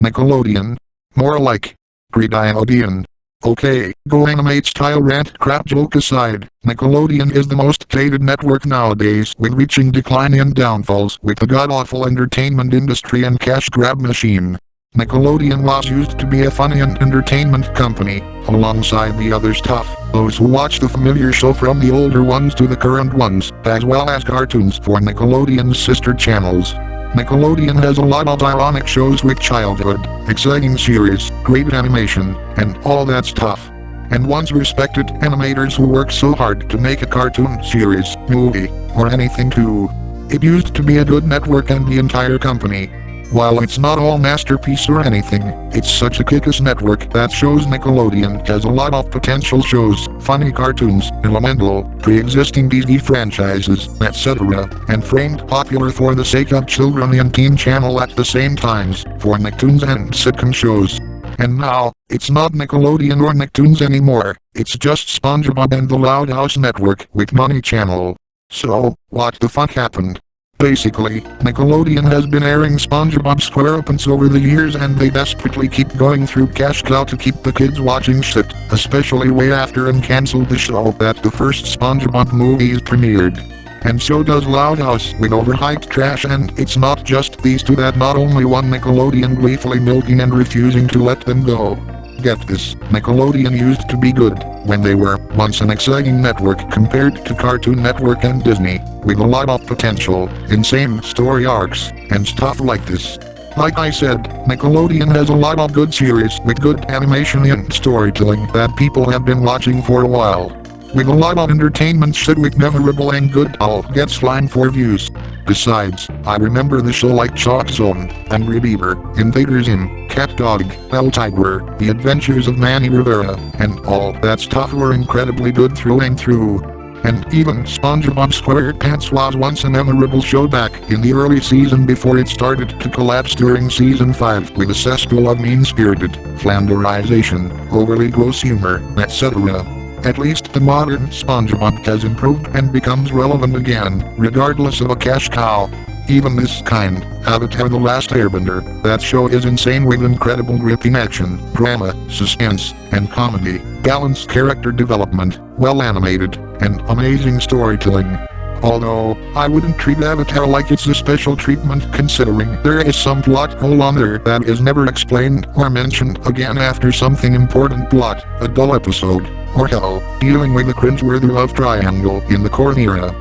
Nickelodeon? More like Nickelodeon. Okay, go animate style rant crap joke aside, Nickelodeon is the most dated network nowadays with reaching decline and downfalls with the god-awful entertainment industry and cash grab machine. Nickelodeon was used to be a funny and entertainment company, alongside the other stuff, those who watch the familiar show from the older ones to the current ones, as well as cartoons for Nickelodeon's sister channels. Nickelodeon has a lot of ironic shows with childhood, exciting series, great animation, and all that stuff. And once respected animators who work so hard to make a cartoon series, movie, or anything too. It used to be a good network and the entire company. While it's not all masterpiece or anything, it's such a kick-ass network that shows Nickelodeon has a lot of potential shows, funny cartoons, elemental, pre-existing Disney franchises, etc., and framed popular for the sake of children and teen channel at the same times, for Nicktoons and sitcom shows. And now, it's not Nickelodeon or Nicktoons anymore, it's just Spongebob and the Loud House Network with Money Channel. So, what the fuck happened? Basically, Nickelodeon has been airing SpongeBob SquarePants over the years and they desperately keep going through cash cow to keep the kids watching shit, especially way after and canceled the show that the first SpongeBob movies premiered. And so does Loud House with overhyped trash, and it's not just these two that not only one Nickelodeon gleefully milking and refusing to let them go. Get this, Nickelodeon used to be good, when they were once an exciting network compared to Cartoon Network and Disney, with a lot of potential, insane story arcs, and stuff like this. Like I said, Nickelodeon has a lot of good series with good animation and storytelling that people have been watching for a while. With a lot of entertainment shit with memorable and good all gets line for views. Besides, I remember the show like Chalk Zone, Angry Beaver, Invader Zim, Cat Dog, El Tiger, The Adventures of Manny Rivera, and all that stuff were incredibly good through and through. And even SpongeBob SquarePants was once a memorable show back in the early season before it started to collapse during season 5 with a cesspool of mean-spirited, flanderization, overly gross humor, etc. At least the modern SpongeBob has improved and becomes relevant again, regardless of a cash cow. Even this kind, Avatar: The Last Airbender, that show is insane with incredible gripping action, drama, suspense, and comedy, balanced character development, well animated, and amazing storytelling. Although, I wouldn't treat Avatar like it's a special treatment considering there is some plot hole on there that is never explained or mentioned again after something important plot, a dull episode, or hell, dealing with the cringeworthy love triangle in the Korn era.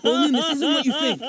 Bowling, this isn't what you think.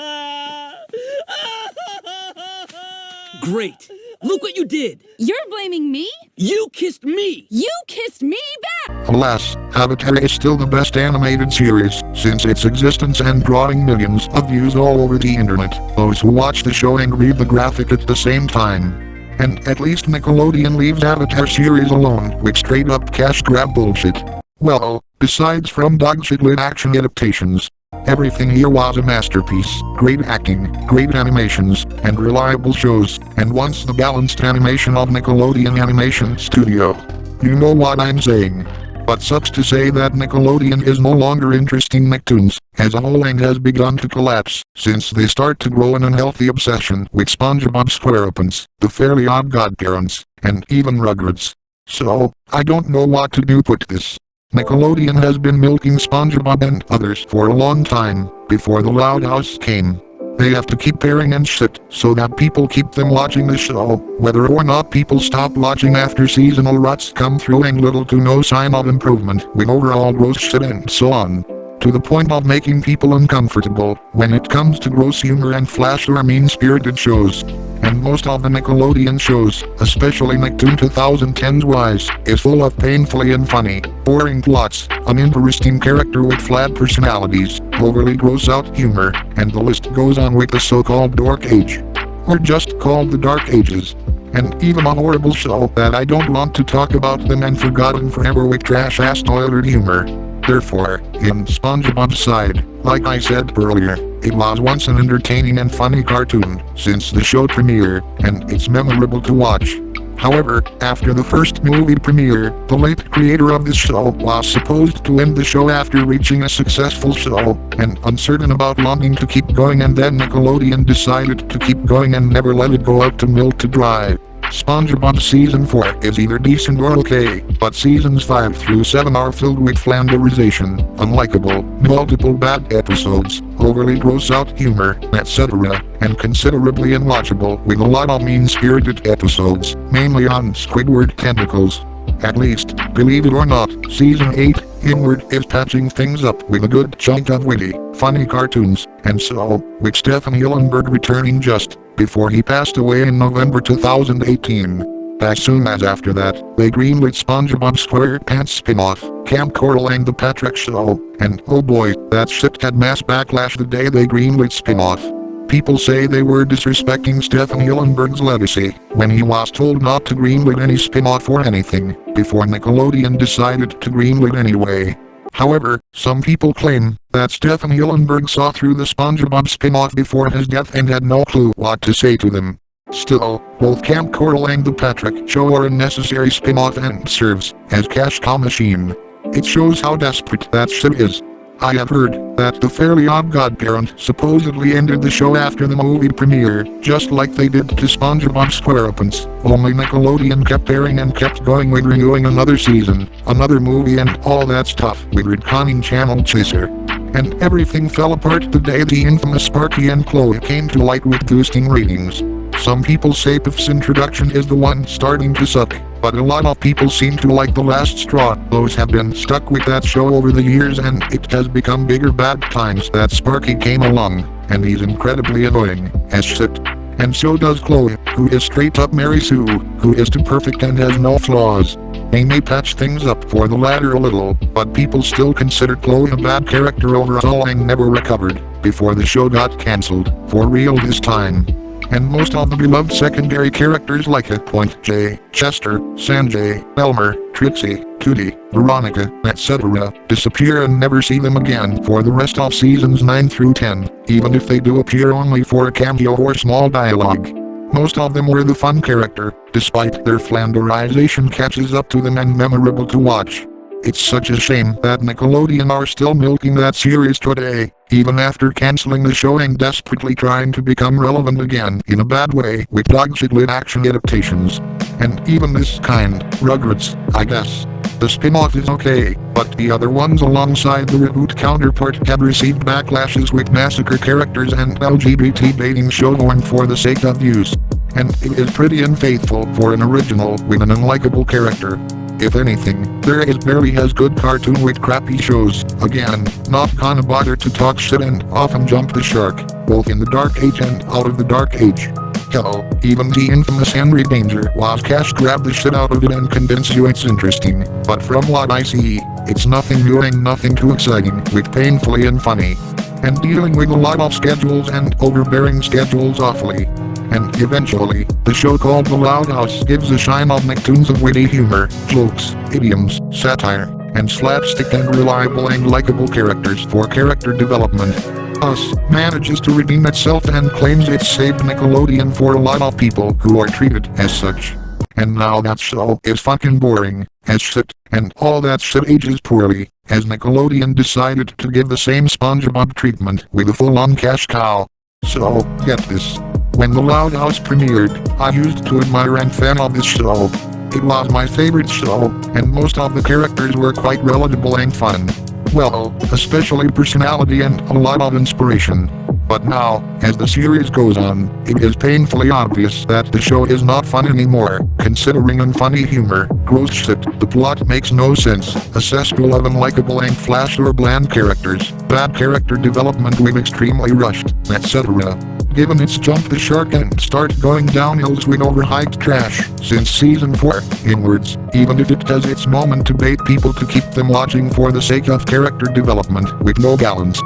Great. Look what you did. You're blaming me? You kissed me. You kissed me back! Alas, Avatar is still the best animated series since its existence and drawing millions of views all over the internet, those who watch the show and read the graphic at the same time. And at least Nickelodeon leaves Avatar series alone with straight up cash grab bullshit. Well, besides from dogshit lit action adaptations. Everything here was a masterpiece, great acting, great animations, and reliable shows, and once the balanced animation of Nickelodeon Animation Studio. You know what I'm saying. But sucks to say that Nickelodeon is no longer interesting Nicktoons, as a whole and has begun to collapse, since they start to grow an unhealthy obsession with SpongeBob SquarePants, the Fairly Odd Godparents, and even Rugrats. So, I don't know what to do with this. Nickelodeon has been milking SpongeBob and others for a long time, before the Loud House came. They have to keep airing and shit, so that people keep them watching the show, whether or not people stop watching after seasonal ruts come through and little to no sign of improvement with overall gross shit and so on. To the point of making people uncomfortable, when it comes to gross humor and flash or mean-spirited shows. And most of the Nickelodeon shows, especially Nicktoon 2010's Wise, is full of painfully unfunny, boring plots, uninteresting character with flat personalities, overly gross-out humor, and the list goes on with the so-called Dork Age. Or just called the Dark Ages. And even a horrible show that I don't want to talk about them and forgotten forever with trash-ass toilet humor. Therefore, in SpongeBob's side, like I said earlier, it was once an entertaining and funny cartoon, since the show premiere, and it's memorable to watch. However, after the first movie premiere, the late creator of the show was supposed to end the show after reaching a successful show, and uncertain about wanting to keep going, and then Nickelodeon decided to keep going and never let it go out to milk to dry. Spongebob Season 4 is either decent or okay, but Seasons 5 through 7 are filled with flanderization, unlikable, multiple bad episodes, overly gross-out humor, etc., and considerably unwatchable with a lot of mean-spirited episodes, mainly on Squidward tentacles. At least, believe it or not, Season 8, Inward, is patching things up with a good chunk of witty, funny cartoons, and so, with Stephen Hillenburg returning just before he passed away in November 2018. As soon as after that, they greenlit SpongeBob SquarePants spin-off, Camp Coral and the Patrick Show, and oh boy, that shit had mass backlash the day they greenlit spin-off. People say they were disrespecting Stephen Hillenburg's legacy when he was told not to greenlit any spin-off or anything, before Nickelodeon decided to greenlit anyway. However, some people claim that Stephen Hillenburg saw through the SpongeBob spin-off before his death and had no clue what to say to them. Still, both Camp Coral and the Patrick Show are a necessary spin-off and serves as cash cow machine. It shows how desperate that shit is. I have heard that the Fairly Odd Godparent supposedly ended the show after the movie premiere, just like they did to SpongeBob SquarePants, only Nickelodeon kept airing and kept going with renewing another season, another movie and all that stuff with retconning Channel Chaser. And everything fell apart the day the infamous Sparky and Chloe came to light with boosting ratings. Some people say Puff's introduction is the one starting to suck, but a lot of people seem to like the last straw. Those have been stuck with that show over the years, and it has become bigger bad times that Sparky came along, and he's incredibly annoying as shit. And so does Chloe, who is straight up Mary Sue, who is too perfect and has no flaws. They may patch things up for the latter a little, but people still consider Chloe a bad character overall and never recovered, before the show got cancelled, for real this time. And most of the beloved secondary characters like Point J, Chester, Sanjay, Elmer, Trixie, Tootie, Veronica, etc. disappear and never see them again for the rest of seasons 9 through 10, even if they do appear only for a cameo or small dialogue. Most of them were the fun character, despite their flanderization catches up to them and memorable to watch. It's such a shame that Nickelodeon are still milking that series today, even after canceling the show and desperately trying to become relevant again in a bad way with dogshit lit action adaptations. And even this kind, Rugrats, I guess. The spin-off is okay, but the other ones alongside the reboot counterpart have received backlashes with massacre characters and LGBT baiting showborn for the sake of views. And it is pretty unfaithful for an original with an unlikable character. If anything, there is barely as good cartoon with crappy shows, again, not gonna bother to talk shit and often jump the shark, both in the dark age and out of the dark age. Hell, even the infamous Henry Danger was cash grab the shit out of it and convince you it's interesting, but from what I see, it's nothing new and nothing too exciting, with painfully unfunny. And dealing with a lot of schedules and overbearing schedules awfully. And eventually, the show called The Loud House gives a shine of Nicktoons of witty humor, jokes, idioms, satire, and slapstick and reliable and likable characters for character development. Thus, manages to redeem itself and claims it's saved Nickelodeon for a lot of people who are treated as such. And now that show is fucking boring as shit, and all that shit ages poorly, as Nickelodeon decided to give the same SpongeBob treatment with a full-on cash cow. So, get this. When The Loud House premiered, I used to admire and fan of this show. It was my favorite show, and most of the characters were quite relatable and fun. Well, especially personality and a lot of inspiration. But now, as the series goes on, it is painfully obvious that the show is not fun anymore, considering unfunny humor, gross shit, the plot makes no sense, a cesspool of unlikable and flash or bland characters, bad character development with extremely rushed, etc. Given its jump the shark and start going downhills with overhyped trash since season 4, inwards, even if it has its moment to bait people to keep them watching for the sake of character development with no balanced.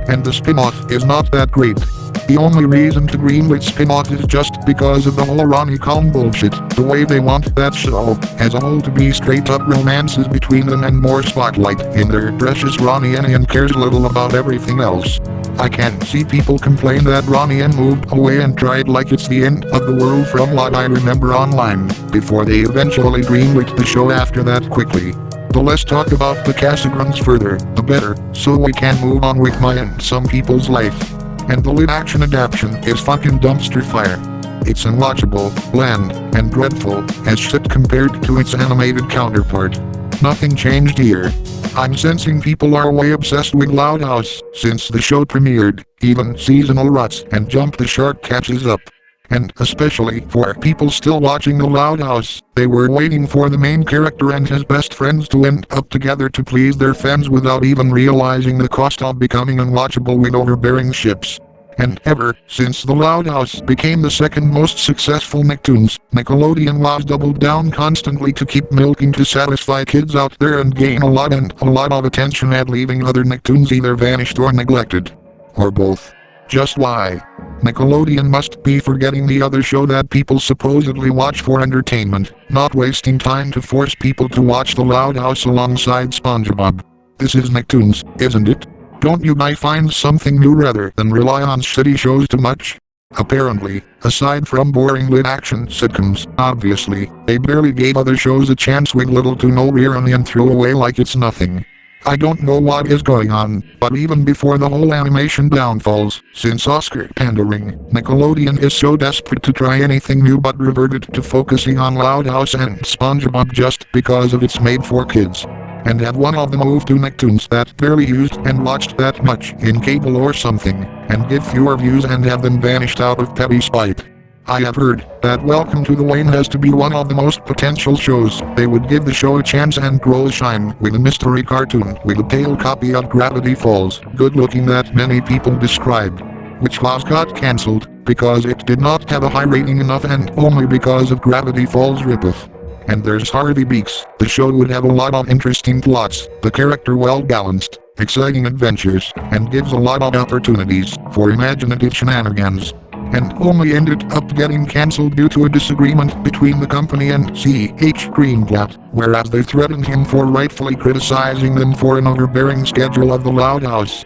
And the spin-off is not that great. the only reason to greenlit spin-off is just because of the whole Ronnie Cohn bullshit. The way they want that show as a whole to be straight up romances between them and more spotlight in their precious Ronnie and cares little about everything else. I can see people complain that Ronnie N moved away and tried like it's the end of the world from what I remember online, before they eventually greenlit the show after that quickly. The less talk about the ÄkaSoras further, the better, so we can move on with my and some people's life. And the live action adaptation is fucking dumpster fire. It's unwatchable, bland, and dreadful as shit compared to its animated counterpart. Nothing changed here. I'm sensing people are way obsessed with Loud House since the show premiered, even seasonal ruts and Jump the Shark catches up. And especially for people still watching the Loud House, they were waiting for the main character and his best friends to end up together to please their fans without even realizing the cost of becoming unwatchable with overbearing ships. And ever since the Loud House became the second most successful Nicktoons, Nickelodeon was doubled down constantly to keep milking to satisfy kids out there and gain a lot of attention at leaving other Nicktoons either vanished or neglected. Or both. Just why? Nickelodeon must be forgetting the other show that people supposedly watch for entertainment, not wasting time to force people to watch the Loud House alongside Spongebob. This is Nicktoons, isn't it? Don't you guys find something new rather than rely on shitty shows too much? Apparently, aside from boring live-action sitcoms, obviously, they barely gave other shows a chance with little to no rerun and threw away like it's nothing. I don't know what is going on, but even before the whole animation downfalls, since Oscar pandering, Nickelodeon is so desperate to try anything new but reverted to focusing on Loud House and Spongebob just because of it's made for kids. And have one of them moved to Nicktoons that barely used and watched that much in cable or something, and get fewer views and have them vanished out of petty spite. I have heard that Welcome to the Wayne has to be one of the most potential shows. They would give the show a chance and grow a shine with a mystery cartoon with a pale copy of Gravity Falls, good looking that many people described, which was got cancelled because it did not have a high rating enough and only because of Gravity Falls ripoff. And there's Harvey Beaks. The show would have a lot of interesting plots, the character well balanced, exciting adventures, and gives a lot of opportunities for imaginative shenanigans. And only ended up getting cancelled due to a disagreement between the company and C.H. Greenblatt, whereas they threatened him for rightfully criticizing them for an overbearing schedule of the Loud House.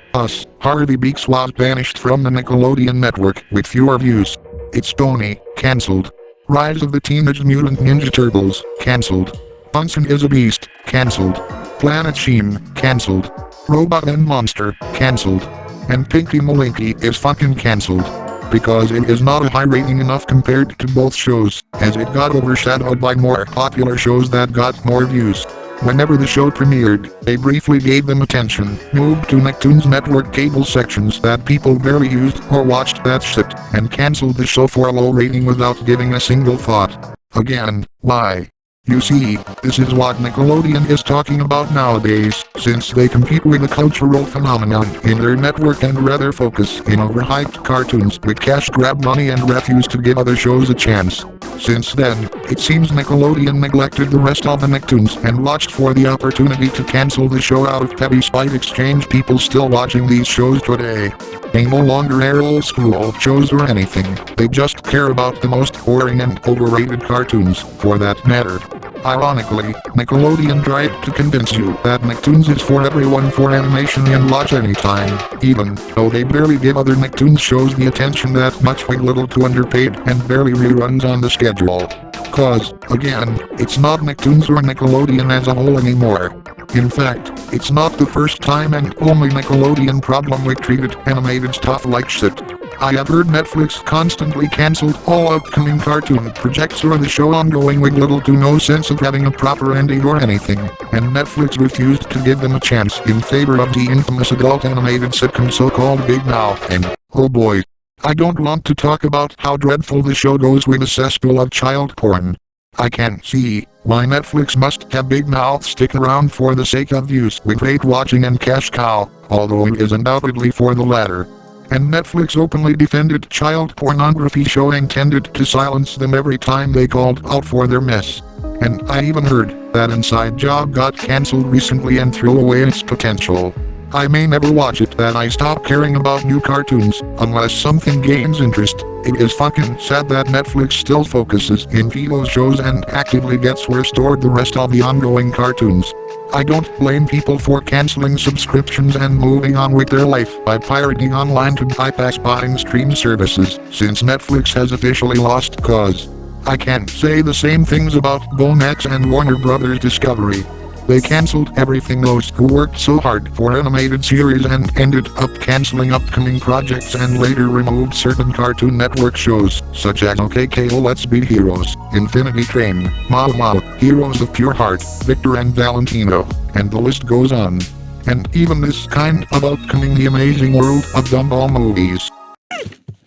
Harvey Beaks was banished from the Nickelodeon network with fewer views. It's Tony, cancelled. Rise of the Teenage Mutant Ninja Turtles, cancelled. Bunsen is a Beast, cancelled. Planet Sheen, cancelled. Robot and Monster, cancelled. And Pinky Malinky is fucking cancelled. Because it is not a high rating enough compared to both shows, as it got overshadowed by more popular shows that got more views. Whenever the show premiered, they briefly gave them attention, moved to Nicktoons network cable sections that people barely used or watched that shit, and cancelled the show for a low rating without giving a single thought. Again, why? You see, this is what Nickelodeon is talking about nowadays, since they compete with a cultural phenomenon in their network and rather focus in overhyped cartoons with cash grab money and refuse to give other shows a chance. Since then, it seems Nickelodeon neglected the rest of the Nicktoons and watched for the opportunity to cancel the show out of petty spite. Exchange people still watching these shows today. They no longer air old school shows or anything, they just care about the most boring and overrated cartoons, for that matter. Ironically, Nickelodeon tried to convince you that Nicktoons is for everyone for animation and watch anytime, even though they barely give other Nicktoons shows the attention that much with little to underpaid and barely reruns on the schedule. Cause, again, it's not Nicktoons or Nickelodeon as a whole anymore. In fact, it's not the first time and only Nickelodeon problem with treated animated stuff like shit. I have heard Netflix constantly cancelled all upcoming cartoon projects or the show ongoing with little to no sense of having a proper ending or anything, and Netflix refused to give them a chance in favor of the infamous adult animated sitcom so-called Big Mouth. And, oh boy, I don't want to talk about how dreadful the show goes with a cesspool of child porn. I can see why Netflix must have Big Mouth stick around for the sake of views with hate watching and cash cow, although it is undoubtedly for the latter. And Netflix openly defended child pornography show and tended to silence them every time they called out for their mess. And I even heard that Inside Job got cancelled recently and threw away its potential. I may never watch it, that I stop caring about new cartoons, unless something gains interest. It is fucking sad that Netflix still focuses in those shows and actively gets restored the rest of the ongoing cartoons. I don't blame people for canceling subscriptions and moving on with their life by pirating online to bypass buying stream services, since Netflix has officially lost cause. I can't say the same things about Bonex and Warner Brothers Discovery. They cancelled everything. Those who worked so hard for animated series and ended up cancelling upcoming projects and later removed certain Cartoon Network shows, such as ÄkaSora, Let's Be Heroes, Infinity Train, Mama, Heroes of Pure Heart, Victor and Valentino, and the list goes on. And even this kind of upcoming The Amazing World of Gumball movies.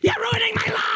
You're ruining my life!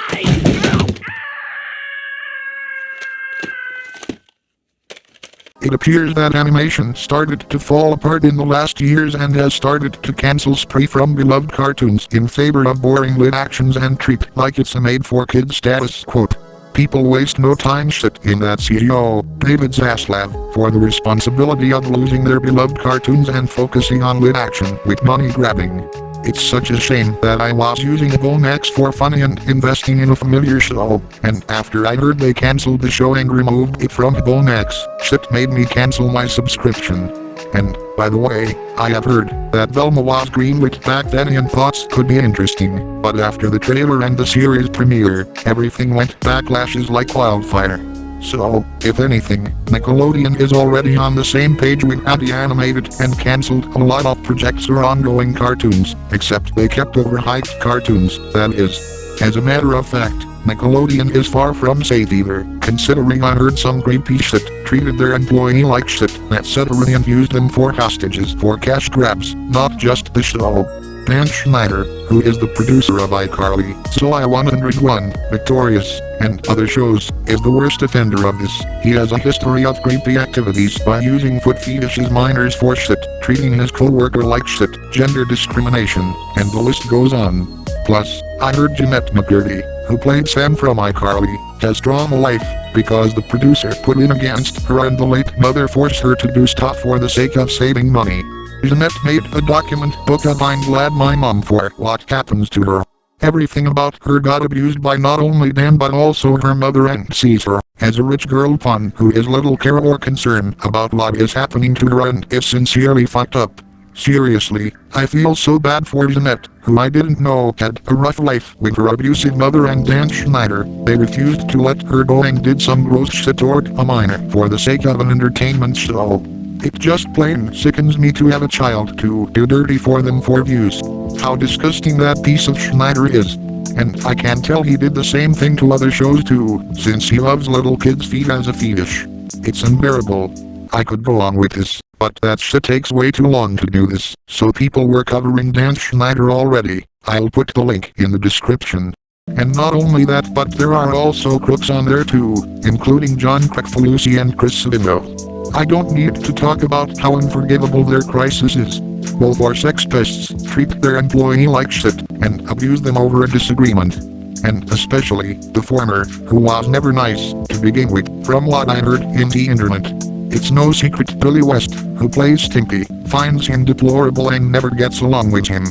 It appears that animation started to fall apart in the last years and has started to cancel spree from beloved cartoons in favor of boring live actions and treat like it's a made-for-kids status quote. People waste no time shit in that CEO, David Zaslav, for the responsibility of losing their beloved cartoons and focusing on live action with money grabbing. It's such a shame that I was using Bonex for fun and investing in a familiar show, and after I heard they cancelled the show and removed it from Bonex, shit made me cancel my subscription. And, by the way, I have heard that Velma was greenlit back then and thoughts could be interesting, but after the trailer and the series premiere, everything went backlashes like wildfire. So, if anything, Nickelodeon is already on the same page with the animated and cancelled a lot of projects or ongoing cartoons, except they kept overhyped cartoons, that is. As a matter of fact, Nickelodeon is far from safe either, considering I heard some creepy shit treated their employee like shit, etc. and used them for hostages for cash grabs, not just the show. Dan Schneider, who is the producer of iCarly, So I 101, Victorious, and other shows, is the worst offender of this. He has a history of creepy activities by using foot fetishes minors for shit, treating his co-worker like shit, gender discrimination, and the list goes on. Plus, I heard Jeanette McCurdy, who played Sam from iCarly, has drawn a life, because the producer put in against her and the late mother forced her to do stuff for the sake of saving money. Jeanette made a document book of I'm glad my mom for what happens to her. Everything about her got abused by not only Dan but also her mother and sees her as a rich girl pawn who is little care or concern about what is happening to her and is sincerely fucked up. Seriously, I feel so bad for Jeanette, who I didn't know had a rough life with her abusive mother and Dan Schneider. They refused to let her go and did some gross shit toward a minor for the sake of an entertainment show. It just plain sickens me to have a child to do dirty for them for views. How disgusting that piece of Schneider is. And I can tell he did the same thing to other shows too, since he loves little kids' feet as a fetish. It's unbearable. I could go on with this, but that shit takes way too long to do this, so people were covering Dan Schneider already. I'll put the link in the description. And not only that, but there are also crooks on there too, including John Kricfalusi and Chris Savino. I don't need to talk about how unforgivable their crisis is. Both are sexists, treat their employee like shit, and abuse them over a disagreement. And especially, the former, who was never nice, to begin with, from what I heard in the internet. It's no secret Billy West, who plays Stimpy, finds him deplorable and never gets along with him.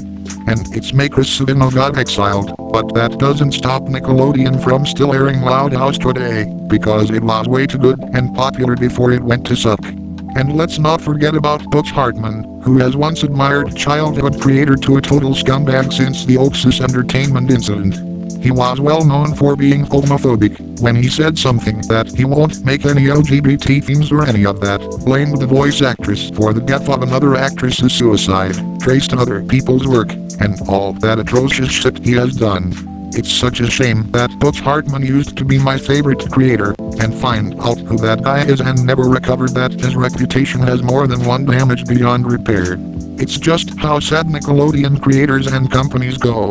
And it's Chris Savino got exiled, but that doesn't stop Nickelodeon from still airing Loud House today, because it was way too good and popular before it went to suck. And let's not forget about Butch Hartman, who has once admired childhood creator to a total scumbag since the Oasis Entertainment incident. He was well known for being homophobic when he said something that he won't make any LGBT themes or any of that, blamed the voice actress for the death of another actress's suicide, traced other people's work, and all that atrocious shit he has done. It's such a shame that Butch Hartman used to be my favorite creator, and find out who that guy is and never recovered that his reputation has more than one damage beyond repair. It's just how sad Nickelodeon creators and companies go.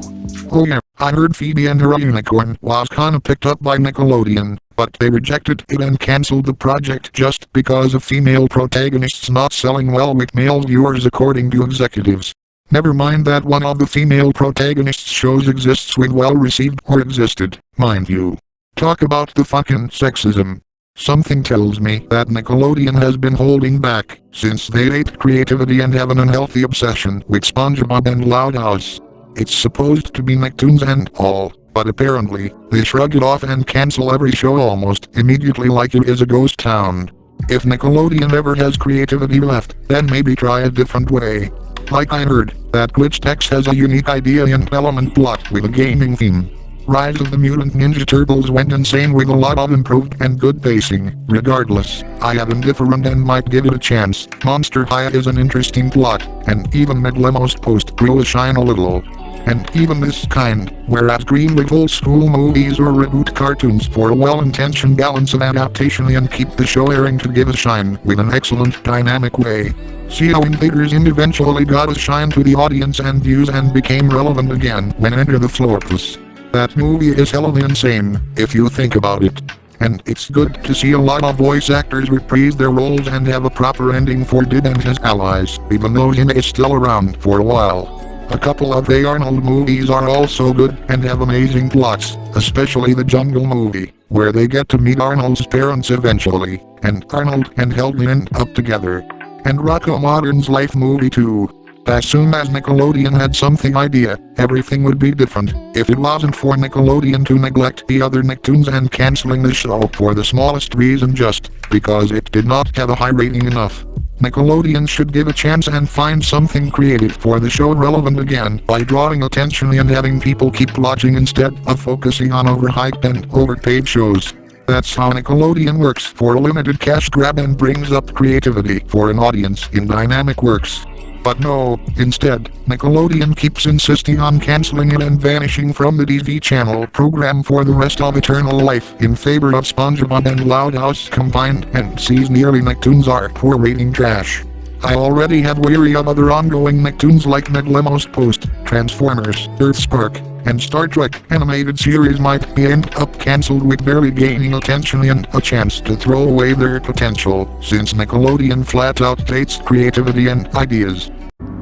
Oh yeah, I heard Phoebe and her unicorn was kinda picked up by Nickelodeon, but they rejected it and cancelled the project just because of female protagonists not selling well with male viewers according to executives. Never mind that one of the female protagonists' shows exists with well received or existed, mind you. Talk about the fucking sexism. Something tells me that Nickelodeon has been holding back, since they hate creativity and have an unhealthy obsession with Spongebob and Loud House. It's supposed to be Nicktoons and all, but apparently, they shrug it off and cancel every show almost immediately like it is a ghost town. If Nickelodeon ever has creativity left, then maybe try a different way. Like I heard, that Glitch has a unique idea and element plot with a gaming theme. Rise of the Mutant Ninja Turtles went insane with a lot of improved and good pacing. Regardless, I am indifferent and might give it a chance. Monster High is an interesting plot, and even Medlemo's post grew shine a little. And even this kind, whereas green with old school movies or reboot cartoons for a well-intentioned balance of adaptation and keep the show airing to give a shine with an excellent dynamic way. See how Invaders In eventually got a shine to the audience and views and became relevant again when Enter the Florpus. That movie is hella insane, if you think about it. And it's good to see a lot of voice actors reprise their roles and have a proper ending for Did and his allies, even though Hina is still around for a while. A couple of the Arnold movies are also good and have amazing plots, especially the Jungle movie, where they get to meet Arnold's parents eventually, and Arnold and Helga end up together. And Rocco Modern's Life movie too. As soon as Nickelodeon had something idea, everything would be different, if it wasn't for Nickelodeon to neglect the other Nicktoons and canceling the show for the smallest reason, just because it did not have a high rating enough. Nickelodeon should give a chance and find something creative for the show relevant again by drawing attention and having people keep watching instead of focusing on overhyped and overpaid shows. That's how Nickelodeon works for a limited cash grab and brings up creativity for an audience in dynamic works. But no, instead, Nickelodeon keeps insisting on canceling it and vanishing from the TV channel program for the rest of eternal life in favor of Spongebob and Loud House combined and sees nearly Nicktoons are poor rating trash. I already have weary of other ongoing Nicktoons like Medlemo's Post, Transformers, Earthspark, and Star Trek animated series might be end up cancelled with barely gaining attention and a chance to throw away their potential, since Nickelodeon flat out hates creativity and ideas.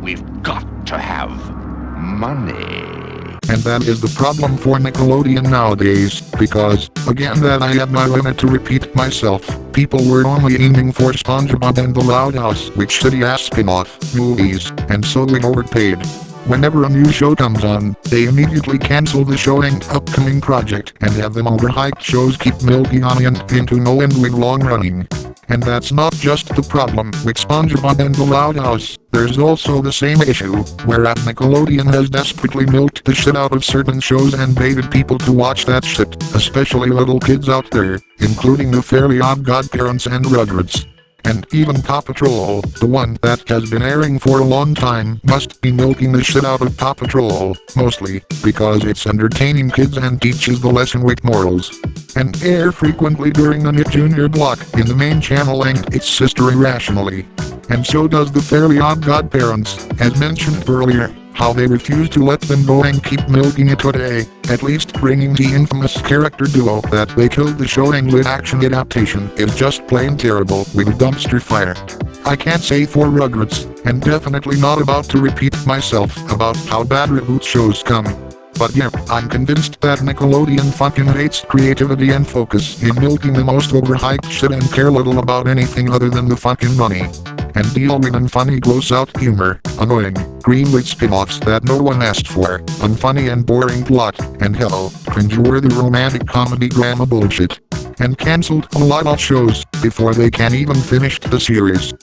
We've got to have money. And that is the problem for Nickelodeon nowadays, because, again that I have my limit to repeat myself, people were only aiming for Spongebob and the Loud House with shitty-ass spin-off movies, and so they overpaid. Whenever a new show comes on, they immediately cancel the show and upcoming project and have them overhyped shows keep milking on and into no end with long running. And that's not just the problem with Spongebob and the Loud House, there's also the same issue, whereas Nickelodeon has desperately milked the shit out of certain shows and baited people to watch that shit, especially little kids out there, including the Fairly Odd Godparents and Rugrats. And even Paw Patrol, the one that has been airing for a long time, must be milking the shit out of Paw Patrol, mostly because it's entertaining kids and teaches the lesson with morals. And air frequently during the Nick Jr. block in the main channel and its sister Irrationally. And so does the Fairly Odd Godparents, as mentioned earlier. How they refuse to let them go and keep milking it today, at least bringing the infamous character duo that they killed the show and live action adaptation is just plain terrible with a dumpster fire. I can't say for Rugrats, and definitely not about to repeat myself about how bad reboot shows come. But yeah, I'm convinced that Nickelodeon fucking hates creativity and focus in milking the most overhyped shit and care little about anything other than the fucking money. And deal with unfunny gross-out humor, annoying, greenlit spin-offs that no one asked for, unfunny and boring plot, and hell, cringe-worthy romantic comedy drama bullshit. And cancelled a lot of shows before they can even finish the series.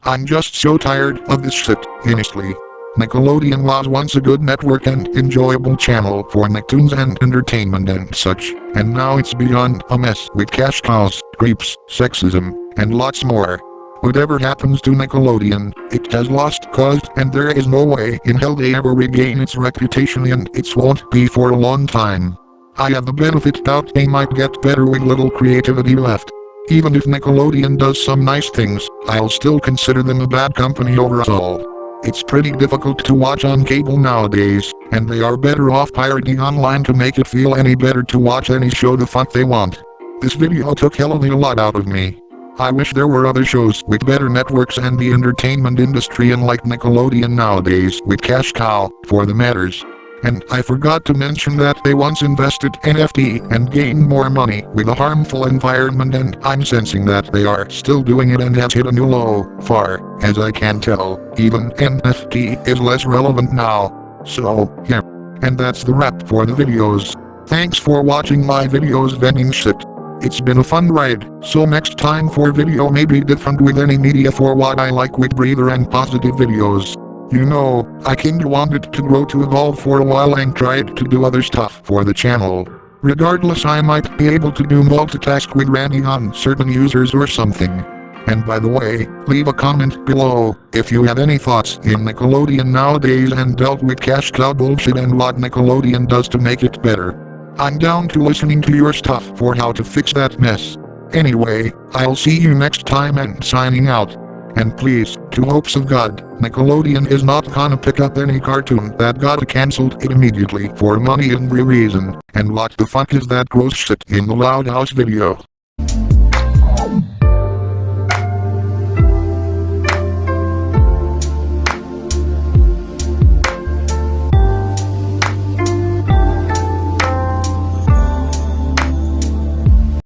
I'm just so tired of this shit, honestly. Nickelodeon was once a good network and enjoyable channel for Nicktoons and entertainment and such, and now it's beyond a mess with cash cows, creeps, sexism, and lots more. Whatever happens to Nickelodeon, it has lost cause and there is no way in hell they ever regain its reputation and it won't be for a long time. I have the benefit doubt they might get better with little creativity left. Even if Nickelodeon does some nice things, I'll still consider them a bad company overall. It's pretty difficult to watch on cable nowadays, and they are better off pirating online to make it feel any better to watch any show the fuck they want. This video took hell of a lot out of me. I wish there were other shows with better networks and the entertainment industry unlike Nickelodeon nowadays with cash cow, for the matters. And I forgot to mention that they once invested NFT and gained more money with a harmful environment, and I'm sensing that they are still doing it and has hit a new low. Far as I can tell, even NFT is less relevant now. So, yeah. And that's the wrap for the videos. Thanks for watching my videos vending shit. It's been a fun ride, so next time for video may be different with any media for what I like with breather and positive videos. You know, I kinda wanted to grow to evolve for a while and tried to do other stuff for the channel. Regardless, I might be able to do multitask with ranting on certain users or something. And by the way, leave a comment below if you have any thoughts in Nickelodeon nowadays and dealt with cash cow bullshit and what Nickelodeon does to make it better. I'm down to listening to your stuff for how to fix that mess. Anyway, I'll see you next time and signing out. And please, to hopes of God, Nickelodeon is not gonna pick up any cartoon that got cancelled immediately for money and reason. And what the fuck is that gross shit in the Loud House video?